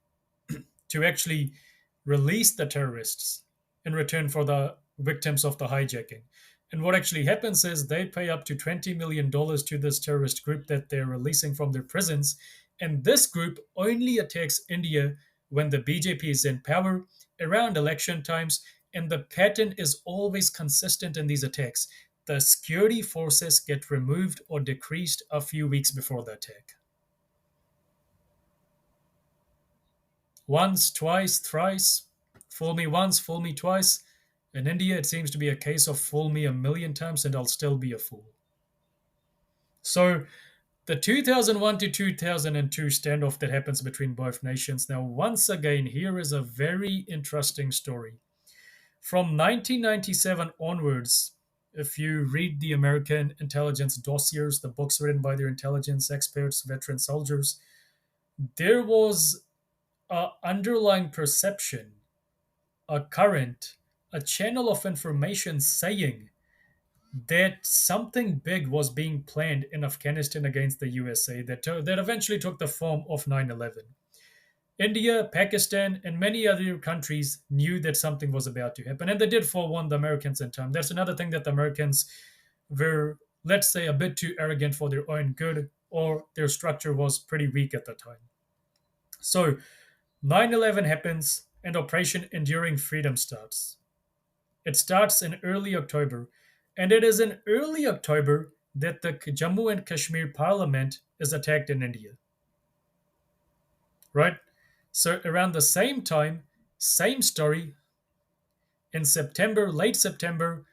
to actually release the terrorists in return for the victims of the hijacking. And what actually happens is they pay up to $20 million to this terrorist group that they're releasing from their prisons. And this group only attacks India when the BJP is in power around election times. And the pattern is always consistent in these attacks. The security forces get removed or decreased a few weeks before the attack. Once, twice, thrice. Fool me once, fool me twice. In India, it seems to be a case of fool me a million times and I'll still be a fool. So, the 2001 to 2002 standoff that happens between both nations. Now, once again, here is a very interesting story. From 1997 onwards, if you read the American intelligence dossiers, the books written by their intelligence experts, veteran soldiers, there was an underlying perception, a current, a channel of information saying that something big was being planned in Afghanistan against the USA that eventually took the form of 9/11. India, Pakistan, and many other countries knew that something was about to happen, and they did forewarn the Americans in time. That's another thing that the Americans were, let's say, a bit too arrogant for their own good, or their structure was pretty weak at the time. So 9/11 happens, and Operation Enduring Freedom starts. It starts in early October, and it is in early October that the Jammu and Kashmir Parliament is attacked in India. Right? So around the same time, same story, in September, late September,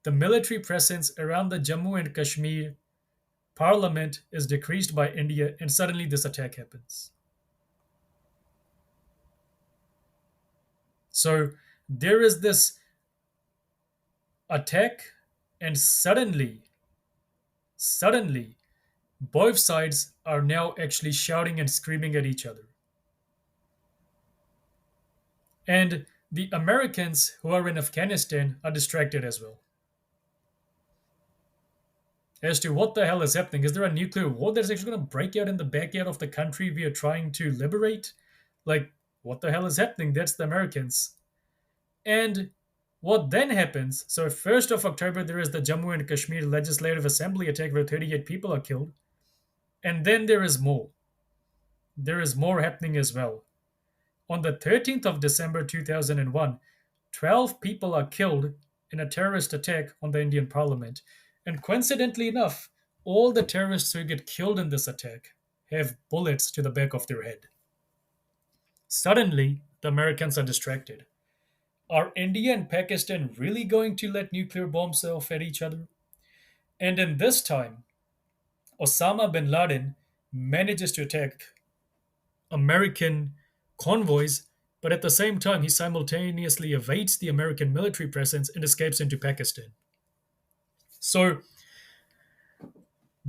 the military presence around the Jammu and Kashmir Parliament is decreased by India, and suddenly this attack happens. So there is this attack, and suddenly, both sides are now actually shouting and screaming at each other. And the Americans who are in Afghanistan are distracted as well. As to what the hell is happening. Is there a nuclear war that's actually going to break out in the backyard of the country we are trying to liberate? Like, what the hell is happening? That's the Americans. And what then happens? So, 1st of October, there is the Jammu and Kashmir Legislative Assembly attack where 38 people are killed. And then there is more. There is more happening as well. On the 13th of December 2001, 12 people are killed in a terrorist attack on the Indian parliament. And coincidentally enough, all the terrorists who get killed in this attack have bullets to the back of their head. Suddenly, the Americans are distracted. Are India and Pakistan really going to let nuclear bombs off at each other? And in this time, Osama bin Laden manages to attack American convoys, but at the same time, he simultaneously evades the American military presence and escapes into Pakistan. So,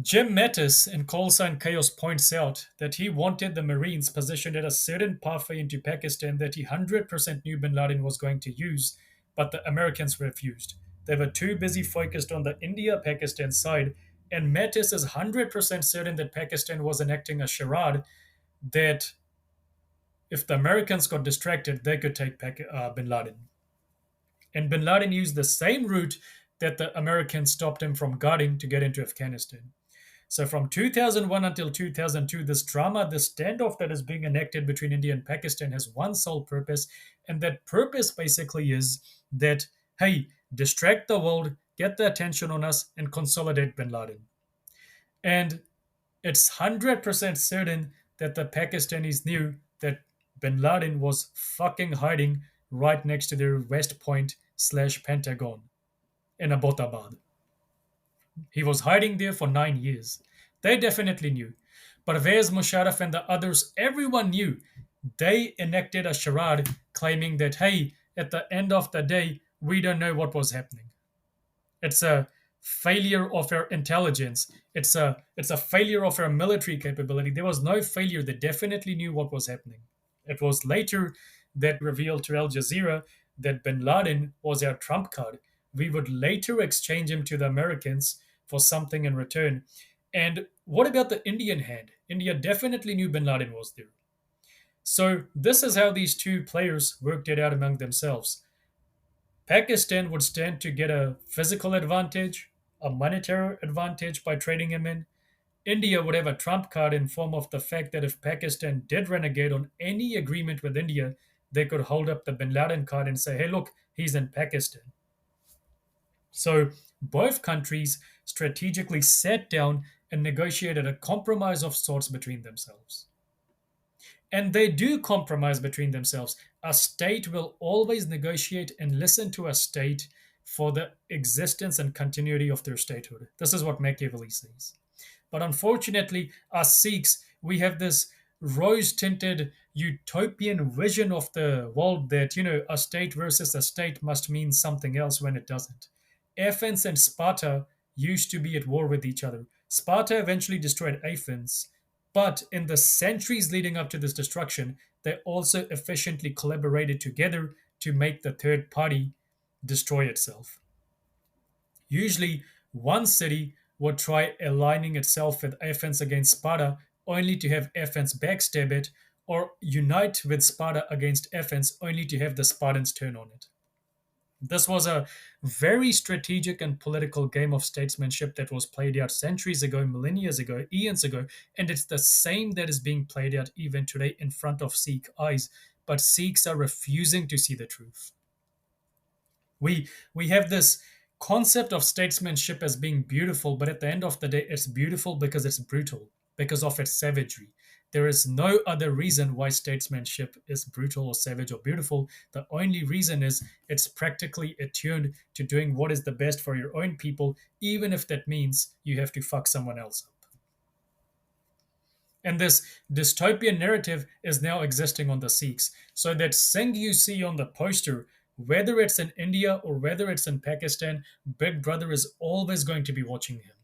Jim Mattis in Call Sign Chaos points out that he wanted the Marines positioned at a certain pathway into Pakistan that he 100% knew bin Laden was going to use, but the Americans refused. They were too busy focused on the India Pakistan side, and Mattis is 100% certain that Pakistan was enacting a charade that if the Americans got distracted, they could take bin Laden. And bin Laden used the same route that the Americans stopped him from guarding to get into Afghanistan. So from 2001 until 2002, this drama, this standoff that is being enacted between India and Pakistan has one sole purpose. And that purpose basically is that, hey, distract the world, get the attention on us, and consolidate bin Laden. And it's 100% certain that the Pakistanis knew that bin Laden was fucking hiding right next to their West Point slash Pentagon in Abbottabad. He was hiding there for 9 years. They definitely knew. Pervez Musharraf and the others, everyone knew. They enacted a charade claiming that, hey, at the end of the day, we don't know what was happening. It's a failure of our intelligence. It's a failure of our military capability. There was no failure. They definitely knew what was happening. It was later that revealed to Al Jazeera that bin Laden was our trump card. We would later exchange him to the Americans for something in return. And what about the Indian hand? India definitely knew bin Laden was there. So this is how these two players worked it out among themselves. Pakistan would stand to get a physical advantage, a monetary advantage by trading him in. India would have a trump card in form of the fact that if Pakistan did renegade on any agreement with India, they could hold up the bin Laden card and say, hey, look, he's in Pakistan. So both countries strategically sat down and negotiated a compromise of sorts between themselves. And they do compromise between themselves. A state will always negotiate and listen to a state for the existence and continuity of their statehood. This is what Machiavelli says. But unfortunately, us Sikhs, we have this rose tinted utopian vision of the world that, a state versus a state must mean something else when it doesn't. Athens and Sparta used to be at war with each other. Sparta eventually destroyed Athens, but in the centuries leading up to this destruction, they also efficiently collaborated together to make the third party destroy itself. Usually, one city would try aligning itself with Athens against Sparta only to have Athens backstab it, or unite with Sparta against Athens only to have the Spartans turn on it. This was a very strategic and political game of statesmanship that was played out centuries ago, millennia ago, eons ago, and it's the same that is being played out even today in front of Sikh eyes. But Sikhs are refusing to see the truth. We have this concept of statesmanship as being beautiful, but at the end of the day, it's beautiful because it's brutal, because of its savagery. There is no other reason why statesmanship is brutal or savage or beautiful. The only reason is it's practically attuned to doing what is the best for your own people, even if that means you have to fuck someone else up. And this dystopian narrative is now existing on the Sikhs. So that Singh you see on the poster, whether it's in India or whether it's in Pakistan, Big Brother is always going to be watching him.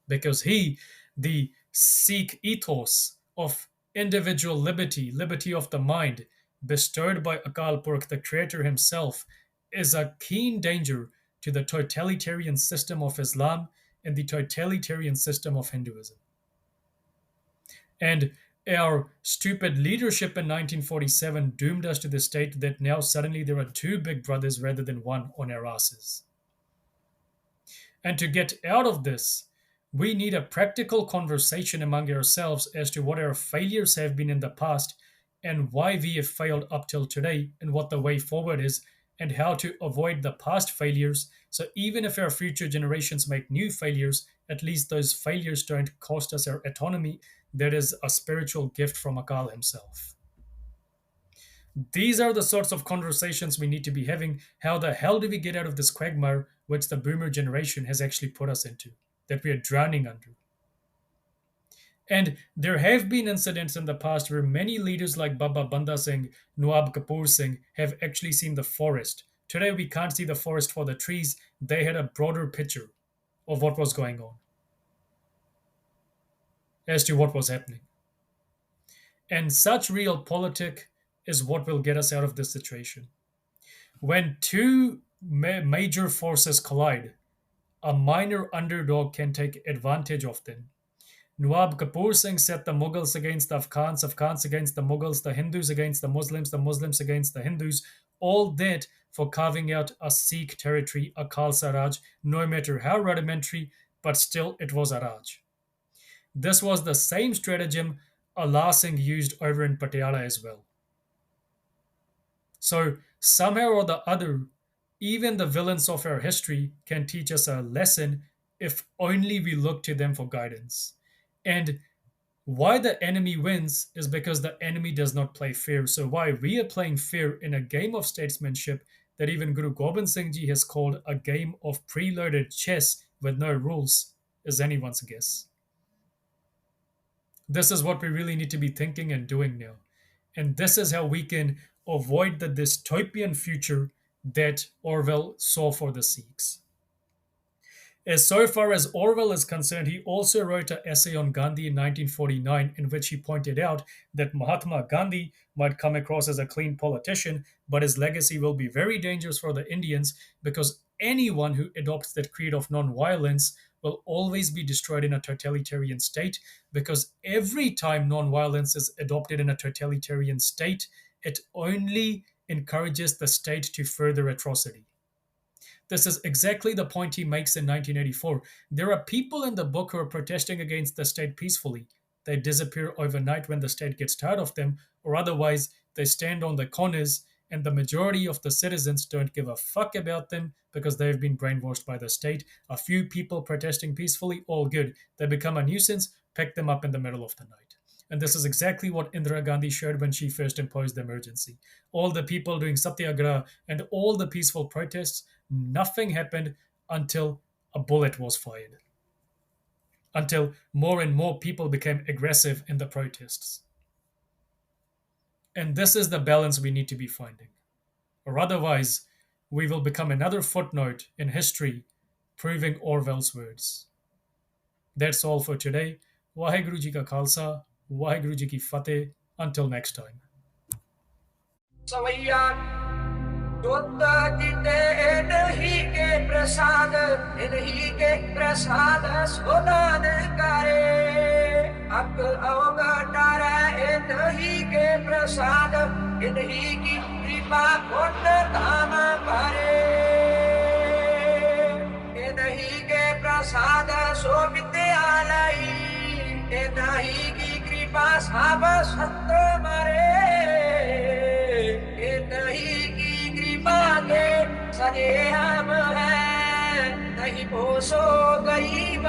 Because he, the Sikh ethos of individual liberty, liberty of the mind, bestowed by Akal Purkh, the creator himself, is a keen danger to the totalitarian system of Islam and the totalitarian system of Hinduism. And our stupid leadership in 1947 doomed us to the state that now suddenly there are two big brothers rather than one on our asses. And to get out of this, we need a practical conversation among ourselves as to what our failures have been in the past and why we have failed up till today and what the way forward is and how to avoid the past failures. So even if our future generations make new failures, at least those failures don't cost us our autonomy. That is a spiritual gift from Akal himself. These are the sorts of conversations we need to be having. How the hell do we get out of this quagmire which the boomer generation has actually put us into, that we are drowning under? And there have been incidents in the past where many leaders like Baba Banda Singh, Nawab Kapoor Singh have actually seen the forest. Today we can't see the forest for the trees. They had a broader picture of what was going on, as to what was happening. And such realpolitik is what will get us out of this situation. When two major forces collide, a minor underdog can take advantage of them. Nawab Kapoor Singh set the Mughals against the Afghans against the Mughals, the Hindus against the Muslims against the Hindus, all that for carving out a Sikh territory, a Khalsa Raj, no matter how rudimentary, but still it was a Raj. This was the same stratagem Allah Singh used over in Patiala as well. So, somehow or the other, even the villains of our history can teach us a lesson if only we look to them for guidance. And why the enemy wins is because the enemy does not play fair. So, why we are playing fair in a game of statesmanship that even Guru Gobind Singh Ji has called a game of preloaded chess with no rules is anyone's guess. This is what we really need to be thinking and doing now. And this is how we can avoid the dystopian future that Orwell saw for the Sikhs. As so far as Orwell is concerned, he also wrote an essay on Gandhi in 1949 in which he pointed out that Mahatma Gandhi might come across as a clean politician, but his legacy will be very dangerous for the Indians because anyone who adopts that creed of non-violence will always be destroyed in a totalitarian state because every time non-violence is adopted in a totalitarian state, it only encourages the state to further atrocity. This is exactly the point he makes in 1984. There are people in the book who are protesting against the state peacefully. They disappear overnight when the state gets tired of them, or otherwise, they stand on the corners, and the majority of the citizens don't give a fuck about them because they've been brainwashed by the state. A few people protesting peacefully, all good. They become a nuisance, pick them up in the middle of the night. And this is exactly what Indira Gandhi showed when she first imposed the emergency. All the people doing satyagraha and all the peaceful protests, nothing happened until a bullet was fired, until more and more people became aggressive in the protests. And this is the balance we need to be finding. Or otherwise, we will become another footnote in history proving Orwell's words. That's all for today. Waheguru Ji ka Khalsa, Waheguru Ji ki Fateh. Until next time. सवैया दुत जिते इन्हीं के प्रसाद इन्हीं के प्रसाद Sudan करे अकल अवगटार इन्हीं के प्रसाद इन्हीं की कृपा पुण्य धाम भरे इन्हीं के प्रसाद सो विद्यालय इन्हीं की कृपा सब संत मरे नहीं की कृपा के सजे हम हैं नहीं पोसो गरीब